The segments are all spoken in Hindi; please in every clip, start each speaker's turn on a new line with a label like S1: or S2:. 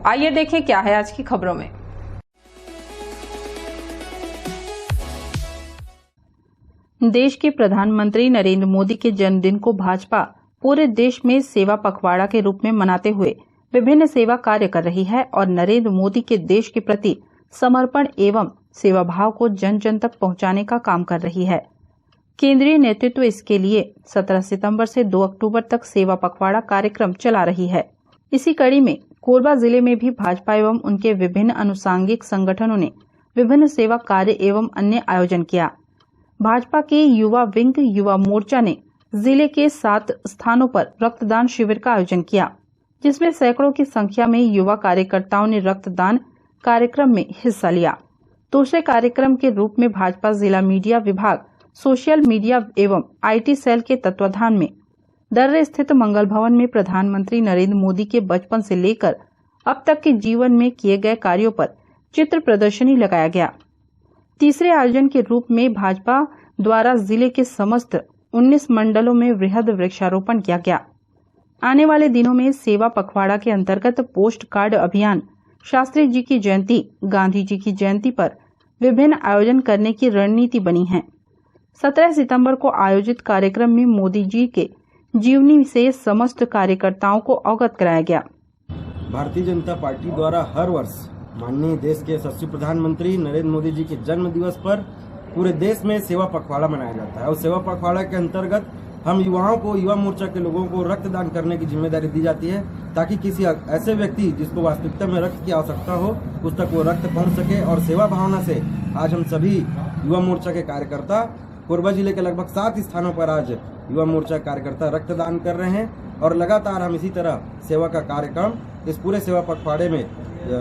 S1: आइए देखें क्या है आज की खबरों में। देश के प्रधानमंत्री नरेंद्र मोदी के जन्मदिन को भाजपा पूरे देश में सेवा पखवाड़ा के रूप में मनाते हुए विभिन्न सेवा कार्य कर रही है और नरेंद्र मोदी के देश के प्रति समर्पण एवं सेवा भाव को जन जन तक पहुंचाने का काम कर रही है। केंद्रीय नेतृत्व इसके लिए 17 सितंबर से 2 अक्टूबर तक सेवा पखवाड़ा कार्यक्रम चला रही है। इसी कड़ी में कोरबा जिले में भी भाजपा एवं उनके विभिन्न अनुसांगिक संगठनों ने विभिन्न सेवा कार्य एवं अन्य आयोजन किया। भाजपा के युवा विंग युवा मोर्चा ने जिले के 7 स्थानों पर रक्तदान शिविर का आयोजन किया, जिसमें सैकड़ों की संख्या में युवा कार्यकर्ताओं ने रक्तदान कार्यक्रम में हिस्सा लिया। दूसरे कार्यक्रम के रूप में भाजपा जिला मीडिया विभाग, सोशल मीडिया एवं IT सेल के तत्वाधान में दर्रे स्थित मंगल भवन में प्रधानमंत्री नरेंद्र मोदी के बचपन से लेकर अब तक के जीवन में किए गए कार्यों पर चित्र प्रदर्शनी लगाया गया। तीसरे आयोजन के रूप में भाजपा द्वारा जिले के समस्त 19 मंडलों में वृहद वृक्षारोपण किया गया। आने वाले दिनों में सेवा पखवाड़ा के अंतर्गत पोस्ट कार्ड अभियान, शास्त्री जी की जयंती, गांधी जी की जयंती पर विभिन्न आयोजन करने की रणनीति बनी है। 17 सितंबर को आयोजित कार्यक्रम में मोदी जी के जीवनी से समस्त कार्यकर्ताओं को अवगत कराया गया।
S2: भारतीय जनता पार्टी द्वारा हर वर्ष माननीय देश के यशस्वी प्रधानमंत्री नरेंद्र मोदी जी के जन्म दिवस पर पूरे देश में सेवा पखवाड़ा मनाया जाता है और सेवा पखवाड़ा के अंतर्गत हम युवाओं को, युवा मोर्चा के लोगों को रक्तदान करने की जिम्मेदारी दी जाती है, ताकि किसी ऐसे व्यक्ति जिसको वास्तविकता में रक्त की आवश्यकता हो उस तक वो रक्त पहुंच सके। और सेवा भावना से आज हम सभी युवा मोर्चा के कार्यकर्ता कोरबा जिले के लगभग 7 स्थानों पर आज युवा मोर्चा कार्यकर्ता रक्तदान कर रहे हैं और लगातार हम इसी तरह सेवा का कार्यक्रम इस पूरे सेवा पखवाड़े में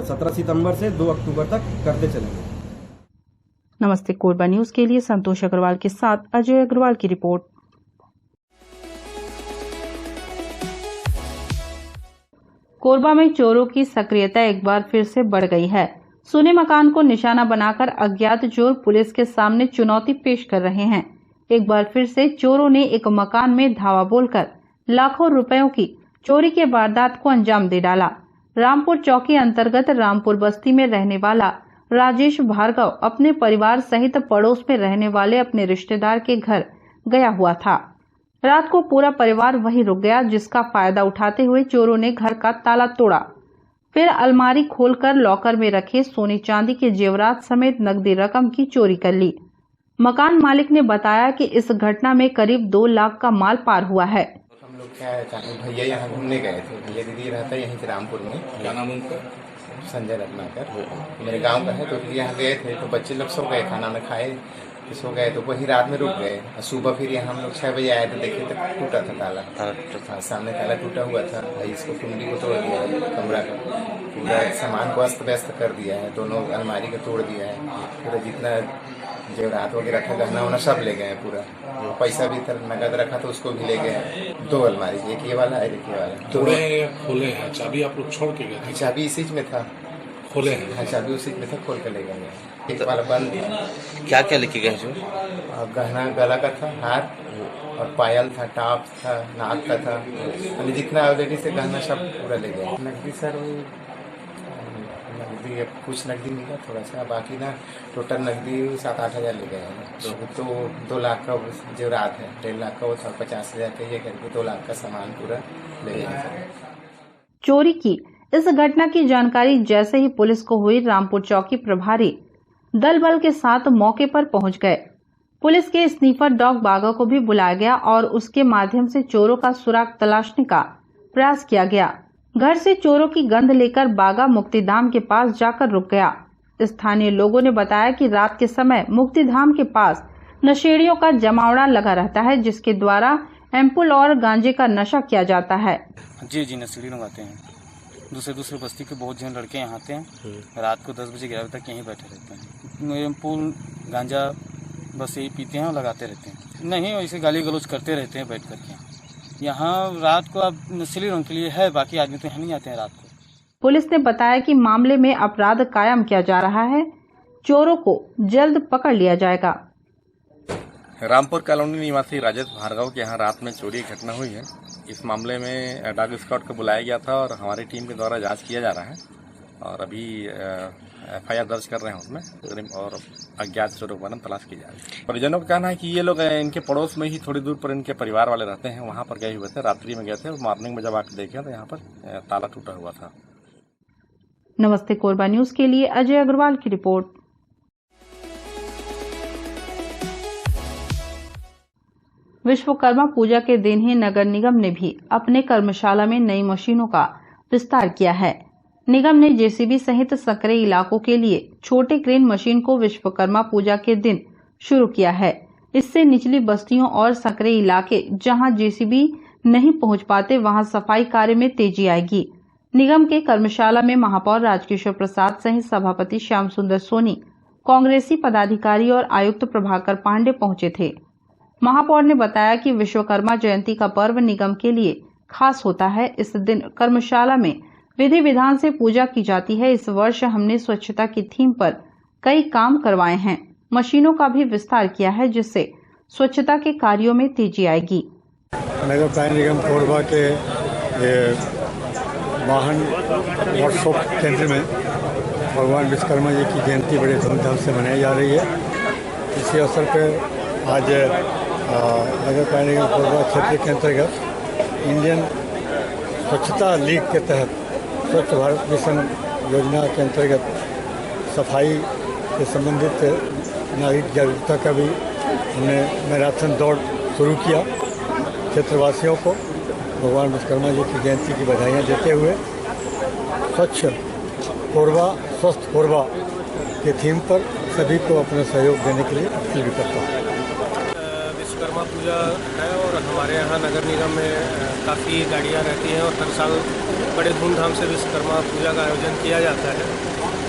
S2: 17 सितंबर से 2 अक्टूबर तक करते चलेंगे।
S1: नमस्ते कोरबा न्यूज के लिए संतोष अग्रवाल के साथ अजय अग्रवाल की रिपोर्ट। कोरबा में चोरों की सक्रियता एक बार फिर से बढ़ गई है। सुने मकान को निशाना बनाकर अज्ञात चोर पुलिस के सामने चुनौती पेश कर रहे हैं। एक बार फिर से चोरों ने एक मकान में धावा बोलकर लाखों रुपयों की चोरी के वारदात को अंजाम दे डाला। रामपुर चौकी अंतर्गत रामपुर बस्ती में रहने वाला राजेश भार्गव अपने परिवार सहित पड़ोस में रहने वाले अपने रिश्तेदार के घर गया हुआ था। रात को पूरा परिवार वहीं रुक गया, जिसका फायदा उठाते हुए चोरों ने घर का ताला तोड़ा, फिर अलमारी खोलकर लॉकर में रखे सोने चांदी के जेवरात समेत नकदी रकम की चोरी कर ली। मकान मालिक ने बताया कि इस घटना में करीब 2 लाख का माल पार हुआ है।
S3: हम लोग क्या भैया यहाँ घूमने गए थे। भैया दीदी रहता है यहीं से रामपुर में। क्या नाम उनका? संजय रत्नाकर। मेरे गांव का है। तो यहाँ गए थे तो बच्चे लोग सो गए, खाना में खाए सो गए, तो वही रात में रुक गए। सुबह फिर यहाँ हम लोग 6 बजे आए तो देखे तो टूटा था ताला, सामने ताला टूटा हुआ था। भाई इसको कुंडी को तोड़ दिया है, कमरा का पूरा सामान को अस्त व्यस्त कर दिया है। दोनों अलमारी को तोड़ दिया है, पूरा जितना जेवरात वगैरह था, गहना वहना सब ले गए हैं। पूरा पैसा भी नगद रखा तो उसको भी ले गए। 2 अलमारी, एक ये वाला है, एक ये वाला।
S4: तोड़े खोले हैं? चाबी आप लोग छोड़ के गए थे?
S3: चाबी इसी में था,
S4: खोले हैं?
S3: हाँ, चाबी उसी में था, खोल के ले गए। एक वाला बंद था।
S5: क्या क्या लेके गए जो?
S3: गहना गला का था, हार और पायल था, टॉप था, नाक का था, मतलब जितना ऑलरेडी से गहना सब पूरा ले गए। नकदी सर नकदी कुछ नकदी मिला थोड़ा सा, बाकी ना टोटल नकदी 7-8 हज़ार ले गए हैं। तो 2 लाख का जो रात है, 1.5 लाख का वो था, 50 हज़ार का ये करके 2 लाख का सामान पूरा ले गए।
S1: चोरी की इस घटना की जानकारी जैसे ही पुलिस को हुई, रामपुर चौकी प्रभारी दल बल के साथ मौके पर पहुंच गए। पुलिस के स्नीफर डॉग बाघा को भी बुलाया गया और उसके माध्यम से चोरों का सुराग तलाशने का प्रयास किया गया। घर से चोरों की गंध लेकर बाघा मुक्तिधाम के पास जाकर रुक गया। स्थानीय लोगों ने बताया कि रात के समय मुक्तिधाम के पास नशेड़ियों का जमावड़ा लगा रहता है, जिसके द्वारा एम्पुल और गांजे का नशा किया जाता है।
S6: जी नशेड़ी लोग आते हैं, दूसरे बस्ती के बहुत जन लड़के यहाँ आते हैं। रात को 10 बजे 11 बजे तक यहीं बैठे रहते हैं। एम्पुल गांजा बस यही पीते हैं और लगाते रहते हैं। नहीं, ऐसे गाली गलौज करते रहते हैं बैठ करके। यहाँ रात को अब नशीली रंग के लिए है, बाकी आदमी तो यहाँ नहीं आते हैं रात को।
S1: पुलिस ने बताया कि मामले में अपराध कायम किया जा रहा है, चोरों को जल्द पकड़ लिया जाएगा।
S7: रामपुर कॉलोनी निवासी राजेश भार्गव के यहाँ रात में चोरी की घटना हुई है। इस मामले में डॉग स्क्वाड को बुलाया गया था और हमारी टीम के द्वारा जांच किया जा रहा है। और अभी FIR दर्ज कर रहे हैं उसमें और अज्ञात चोरों का तलाश की जा रही है। परिजनों का कहना है कि ये लोग इनके पड़ोस में ही थोड़ी दूर पर इनके परिवार वाले रहते हैं, वहाँ पर गए हुए थे, रात्रि में गए थे और मॉर्निंग में जब आकर देखे तो यहाँ पर ताला टूटा हुआ था।
S1: नमस्ते कोरबा न्यूज के लिए अजय अग्रवाल की रिपोर्ट। विश्वकर्मा पूजा के दिन ही नगर निगम ने भी अपने कर्मशाला में नई मशीनों का विस्तार किया है। निगम ने JCB सहित संकरे इलाकों के लिए छोटे क्रेन मशीन को विश्वकर्मा पूजा के दिन शुरू किया है। इससे निचली बस्तियों और संकरे इलाके जहां JCB नहीं पहुंच पाते वहां सफाई कार्य में तेजी आएगी। निगम के कर्मशाला में महापौर राजकिशोर प्रसाद सहित सभापति श्याम सुंदर सोनी, कांग्रेसी पदाधिकारी और आयुक्त प्रभाकर पांडे पहुंचे थे। महापौर ने बताया कि विश्वकर्मा जयंती का पर्व निगम के लिए खास होता है। इस दिन कर्मशाला में विधि विधान से पूजा की जाती है। इस वर्ष हमने स्वच्छता की थीम पर कई काम करवाए हैं। मशीनों का भी विस्तार किया है जिससे स्वच्छता के कार्यों में तेजी आएगी।
S5: नगर पालिका निगम कोरबा के वाहन वर्कशॉप केंद्र में भगवान विश्वकर्मा जी की जयंती बड़े धूमधाम से मनाई जा रही है। इसी अवसर पर आज नगर पालिका निगम कोरबा क्षेत्र के अंतर्गत इंडियन स्वच्छता लीग के तहत स्वच्छ भारत मिशन योजना के अंतर्गत सफाई से संबंधित नागरिक जागरूकता का भी हमने मैराथन दौड़ शुरू किया। क्षेत्रवासियों को भगवान विश्वकर्मा जी की जयंती की बधाइयाँ देते हुए स्वच्छ कोरबा स्वस्थ कोरबा के थीम पर सभी को अपना सहयोग देने के लिए अपील भी करता हूँ।
S8: विश्वकर्मा पूजा है और हमारे यहाँ नगर निगम में काफ़ी गाड़ियाँ रहती हैं और हर साल बड़े धूमधाम से विश्वकर्मा पूजा का आयोजन किया जाता है,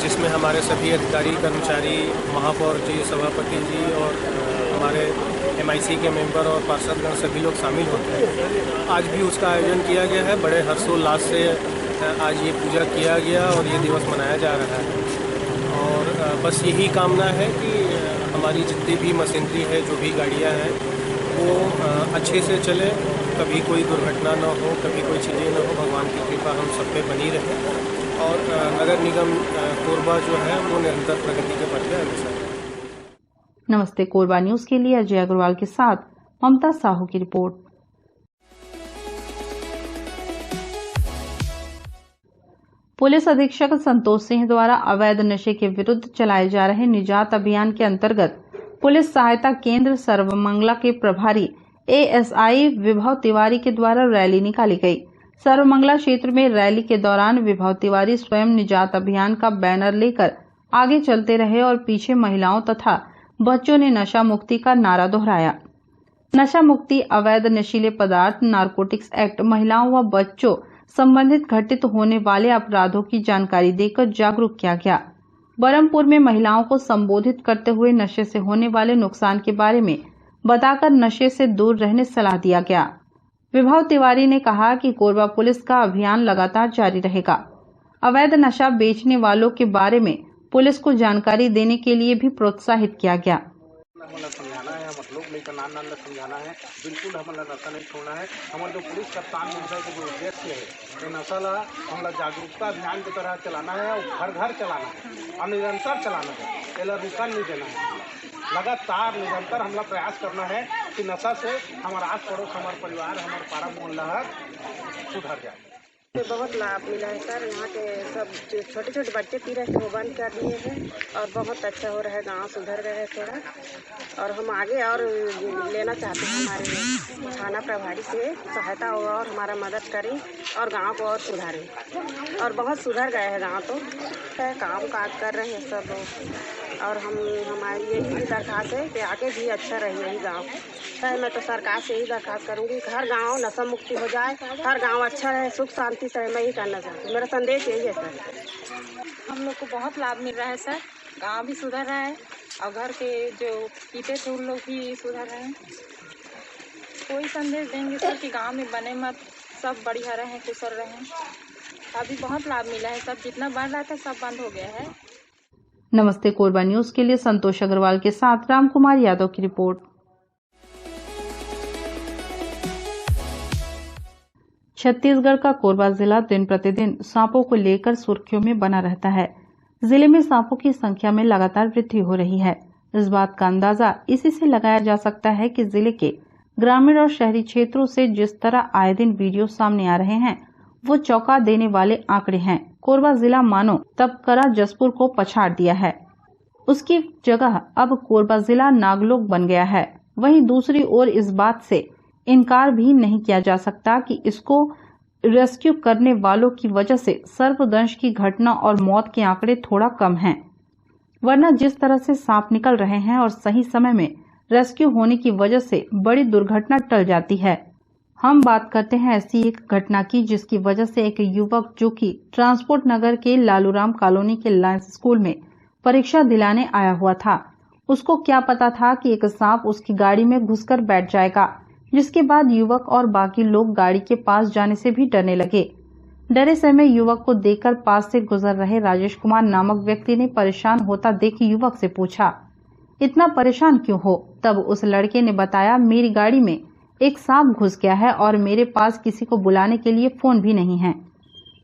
S8: जिसमें हमारे सभी अधिकारी कर्मचारी, महापौर जी, सभापति जी और हमारे MIC के मेंबर और पार्षदगण सभी लोग शामिल होते हैं। आज भी उसका आयोजन किया गया है। बड़े हर्षोल्लास से आज ये पूजा किया गया और ये दिवस मनाया जा रहा है। और बस यही कामना है कि हमारी जितनी भी मशीनरी है, जो भी गाड़ियाँ हैं, वो अच्छे से चले, कभी कोई दुर्घटना न हो, कभी कोई चीज़ें न हो। भगवान की कृपा हम सब पे बनी रहे और नगर निगम कोरबा जो है वो निरंतर प्रगति के पथ पे हमेशा।
S1: नमस्ते कोरबा न्यूज के लिए अजय अग्रवाल के साथ ममता साहू की रिपोर्ट। पुलिस अधीक्षक संतोष सिंह द्वारा अवैध नशे के विरुद्ध चलाए जा रहे निजात अभियान के अंतर्गत पुलिस सहायता केंद्र सर्वमंगला के प्रभारी ASI विभव तिवारी के द्वारा रैली निकाली गई। सर्वमंगला क्षेत्र में रैली के दौरान विभव तिवारी स्वयं निजात अभियान का बैनर लेकर आगे चलते रहे और पीछे महिलाओं तथा बच्चों ने नशा मुक्ति का नारा दोहराया। नशा मुक्ति, अवैध नशीले पदार्थ, नारकोटिक्स एक्ट, महिलाओं व बच्चों संबंधित घटित होने वाले अपराधों की जानकारी देकर जागरूक किया गया। बरमपुर में महिलाओं को संबोधित करते हुए नशे से होने वाले नुकसान के बारे में बताकर नशे से दूर रहने सलाह दिया गया। विभव तिवारी ने कहा कि कोरबा पुलिस का अभियान लगातार जारी रहेगा। अवैध नशा बेचने वालों के बारे में पुलिस को जानकारी देने के लिए भी प्रोत्साहित किया गया।
S9: समझाना है, हम लोग नहीं करना समझाना है, बिल्कुल हमारा नशा नहीं छोड़ना है। हमारे जो पुलिस कप्तान महोदय के जो उद्देश्य है कि नशा ला हमारा जागरूकता अभियान की तरह चलाना है और घर घर चलाना है और निरंतर चलाना है, पहला रुकन नहीं देना है। लगातार निरंतर हमला प्रयास करना है कि नशा से हमारा आस पड़ोस, हमारा परिवार, हमारा पारा मोहल्ला सुधर जाए।
S10: बहुत लाभ मिला है सर। यहाँ के सब छोटे छोटे बच्चे पी रहे थे, वो बंद कर दिए हैं और बहुत अच्छा हो रहा है। गांव सुधर गए है थोड़ा और हम आगे और लेना चाहते हैं। हमारे थाना प्रभारी से सहायता हो और हमारा मदद करें और गांव को और सुधारें। और बहुत सुधर गए हैं गांव, तो काम काज कर रहे हैं सब लोग। और हमारी यही भी दरख्वास्त है कि आगे भी अच्छा रहे यही गाँव। सर मैं तो सरकार से यही दरख्वास्त करूँगी, हर गाँव नशा मुक्ति हो जाए, हर गाँव अच्छा रहे, सुख शांति से। मैं ही करना चाहती हूँ, मेरा संदेश यही है सर।
S11: हम लोग को बहुत लाभ मिल रहा है सर। गांव भी सुधर रहा है और घर के जो पीते थे उन लोग भी सुधर रहे हैं। कोई संदेश देंगे सर कि गांव में बने मत, सब बढ़िया रहें, कुशल रहें। अभी बहुत लाभ मिला है, सब जितना बढ़ रहा था सब बंद हो गया है।
S1: नमस्ते कोरबा न्यूज के लिए संतोष अग्रवाल के साथ रामकुमार यादव की रिपोर्ट। छत्तीसगढ़ का कोरबा जिला दिन प्रतिदिन सांपों को लेकर सुर्खियों में बना रहता है। जिले में सांपों की संख्या में लगातार वृद्धि हो रही है। इस बात का अंदाजा इसी से लगाया जा सकता है कि जिले के ग्रामीण और शहरी क्षेत्रों से जिस तरह आए दिन वीडियो सामने आ रहे हैं वो चौंका देने वाले आंकड़े हैं। कोरबा जिला मानो तबकरा जसपुर को पछाड़ दिया है, उसकी जगह अब कोरबा जिला नागलोक बन गया है। वहीं दूसरी ओर इस बात से इनकार भी नहीं किया जा सकता कि इसको रेस्क्यू करने वालों की वजह से सर्पदंश की घटना और मौत के आंकड़े थोड़ा कम हैं। वरना जिस तरह से सांप निकल रहे हैं और सही समय में रेस्क्यू होने की वजह से बड़ी दुर्घटना टल जाती है। हम बात करते हैं ऐसी एक घटना की जिसकी वजह से एक युवक जो कि ट्रांसपोर्ट नगर के लालूराम कॉलोनी के लायंस स्कूल में परीक्षा दिलाने आया हुआ था, उसको क्या पता था कि एक सांप उसकी गाड़ी में घुसकर बैठ जाएगा, जिसके बाद युवक और बाकी लोग गाड़ी के पास जाने से भी डरने लगे। डरे समय युवक को देखकर पास से गुजर रहे राजेश कुमार नामक व्यक्ति ने परेशान होता देख युवक से पूछा, इतना परेशान क्यों हो? तब उस लड़के ने बताया, मेरी गाड़ी में एक सांप घुस गया है और मेरे पास किसी को बुलाने के लिए फोन भी नहीं है।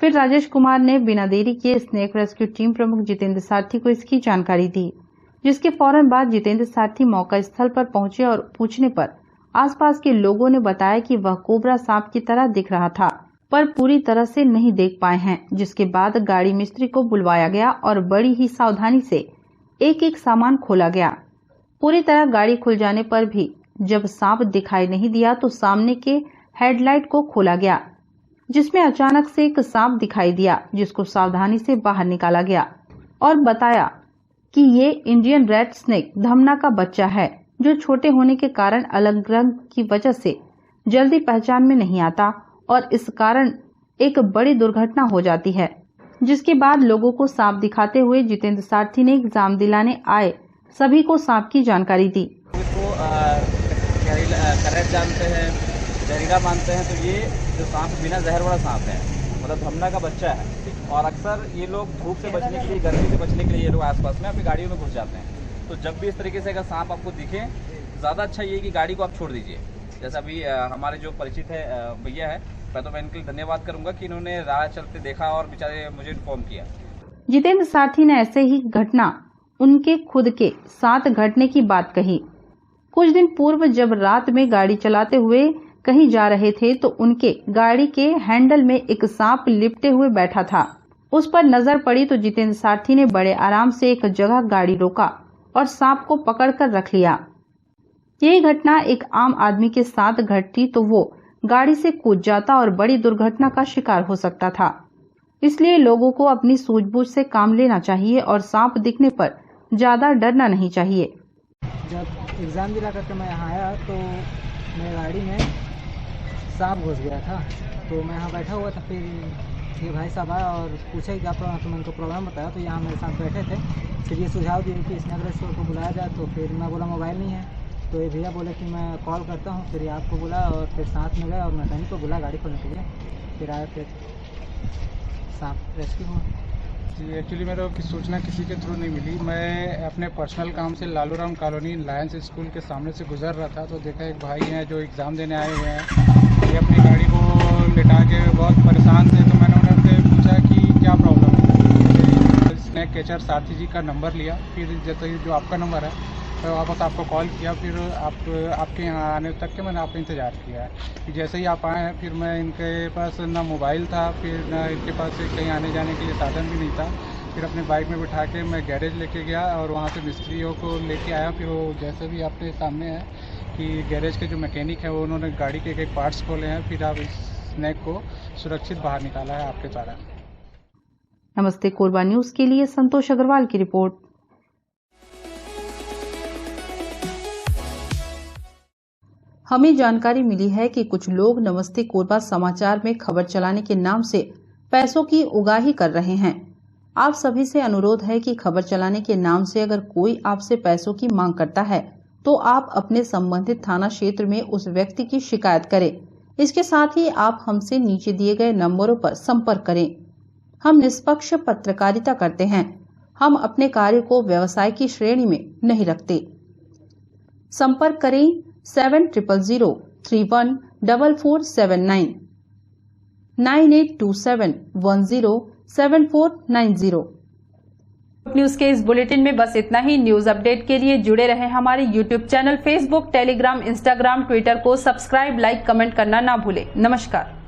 S1: फिर राजेश कुमार ने बिना देरी किए स्नेक रेस्क्यू टीम प्रमुख जितेंद्र सारथी को इसकी जानकारी दी, जिसके फौरन बाद जितेंद्र सारथी मौका स्थल पर पहुंचे और पूछने पर आसपास के लोगों ने बताया कि वह कोबरा सांप की तरह दिख रहा था, पर पूरी तरह से नहीं देख पाए हैं। जिसके बाद गाड़ी मिस्त्री को बुलवाया गया और बड़ी ही सावधानी से एक एक सामान खोला गया। पूरी तरह गाड़ी खुल जाने पर भी जब सांप दिखाई नहीं दिया तो सामने के हेडलाइट को खोला गया, जिसमें अचानक से एक सांप दिखाई दिया, जिसको सावधानी से बाहर निकाला गया और बताया कि ये इंडियन रेड स्नेक धमना का बच्चा है, जो छोटे होने के कारण अलग रंग की वजह से जल्दी पहचान में नहीं आता और इस कारण एक बड़ी दुर्घटना हो जाती है। जिसके बाद लोगों को सांप दिखाते हुए जितेंद्र सारथी ने एग्जाम दिलाने आए सभी को सांप की जानकारी दी।
S6: करंट जानते हैं, जहरीला मानते हैं, तो ये जो सांप बिना जहर वाला सांप है, मतलब धमना का बच्चा है। और अक्सर ये लोग धूप से बचने के लिए, गर्मी से बचने के लिए ये लोग आसपास में अपनी गाड़ियों में घुस जाते हैं। तो जब भी इस तरीके से अगर सांप आपको दिखे, ज़्यादा अच्छा ये कि गाड़ी को आप छोड़ दीजिए। जैसा अभी हमारे जो परिचित है भैया है, मैं इनके लिए धन्यवाद करूंगा कि इन्होंने राह चलते देखा और बेचारे मुझे इन्फॉर्म किया।
S1: जितेंद्र सारथी ने ऐसे ही घटना उनके खुद के साथ घटने की बात कही। कुछ दिन पूर्व जब रात में गाड़ी चलाते हुए कहीं जा रहे थे तो उनके गाड़ी के हैंडल में एक सांप लिपटे हुए बैठा था। उस पर नजर पड़ी तो जितेंद्र सारथी ने बड़े आराम से एक जगह गाड़ी रोका और सांप को पकड़कर रख लिया। यही घटना एक आम आदमी के साथ घटती तो वो गाड़ी से कूद जाता और बड़ी दुर्घटना का शिकार हो सकता था। इसलिए लोगों को अपनी सूझबूझ से काम लेना चाहिए और सांप दिखने पर ज्यादा डरना नहीं चाहिए।
S12: जब एग्ज़ाम दिला करके मैं यहाँ आया तो मेरी गाड़ी में सांप घुस गया था, तो मैं यहाँ बैठा हुआ था। फिर ये भाई साहब आया और पूछे क्या प्रॉब्लम, तो मैं उनको प्रॉब्लम बताया। तो यहाँ मेरे साथ बैठे थे, फिर ये सुझाव दिए कि स्नेक रेस्क्यू को बुलाया जाए। तो फिर मैं बोला मोबाइल नहीं है, तो ये भैया बोले कि मैं कॉल करता हूँ। फिर ये आपको बुलाया और फिर साथ में गए और मैकेनिक को बुला गाड़ी खोलने के लिए। फिर आए, फिर सांप रेस्क्यू हुआ।
S13: जी, एक्चुअली मेरे को सूचना किसी के थ्रू नहीं मिली। मैं अपने पर्सनल काम से लालूराम कॉलोनी लायंस स्कूल के सामने से गुजर रहा था, तो देखा एक भाई हैं जो एग्ज़ाम देने आए हुए हैं। ये अपनी गाड़ी को लिटा के बहुत परेशान थे, तो मैंने उनसे पूछा कि क्या प्रॉब्लम है। स्नेक कैचर सारथी जी का नंबर लिया, फिर जैसे जो आपका नंबर है तो वापस आपको कॉल किया। फिर आपके यहाँ आने तक के मैंने आपका इंतज़ार किया है। जैसे ही आप आए हैं, फिर मैं इनके पास ना मोबाइल था, फिर ना इनके पास कहीं आने जाने के लिए साधन भी नहीं था। फिर अपने बाइक में बिठा के मैं गैरेज लेके गया और वहाँ से मिस्त्रियों को लेके आया। फिर वो जैसे भी आपके सामने है कि गैरेज के जो मैकेनिक है वो उन्होंने गाड़ी के एक पार्ट्स खोले हैं। फिर आप इस स्नेक को सुरक्षित बाहर निकाला है आपके द्वारा।
S1: नमस्ते कोरबा न्यूज़ के लिए संतोष अग्रवाल की रिपोर्ट। हमें जानकारी मिली है कि कुछ लोग नमस्ते कोरबा समाचार में खबर चलाने के नाम से पैसों की उगाही कर रहे हैं। आप सभी से अनुरोध है कि खबर चलाने के नाम से अगर कोई आपसे पैसों की मांग करता है तो आप अपने संबंधित थाना क्षेत्र में उस व्यक्ति की शिकायत करें। इसके साथ ही आप हमसे नीचे दिए गए नंबरों पर संपर्क करें। हम निष्पक्ष पत्रकारिता करते हैं। हम अपने कार्य को व्यवसाय की श्रेणी में नहीं रखते। संपर्क करें 7000314479। 9827107490। न्यूज के इस बुलेटिन में बस इतना ही। न्यूज अपडेट के लिए जुड़े रहे हमारे YouTube channel, Facebook, Telegram, Instagram, Twitter को सब्सक्राइब, लाइक, कमेंट करना ना भूलें। नमस्कार।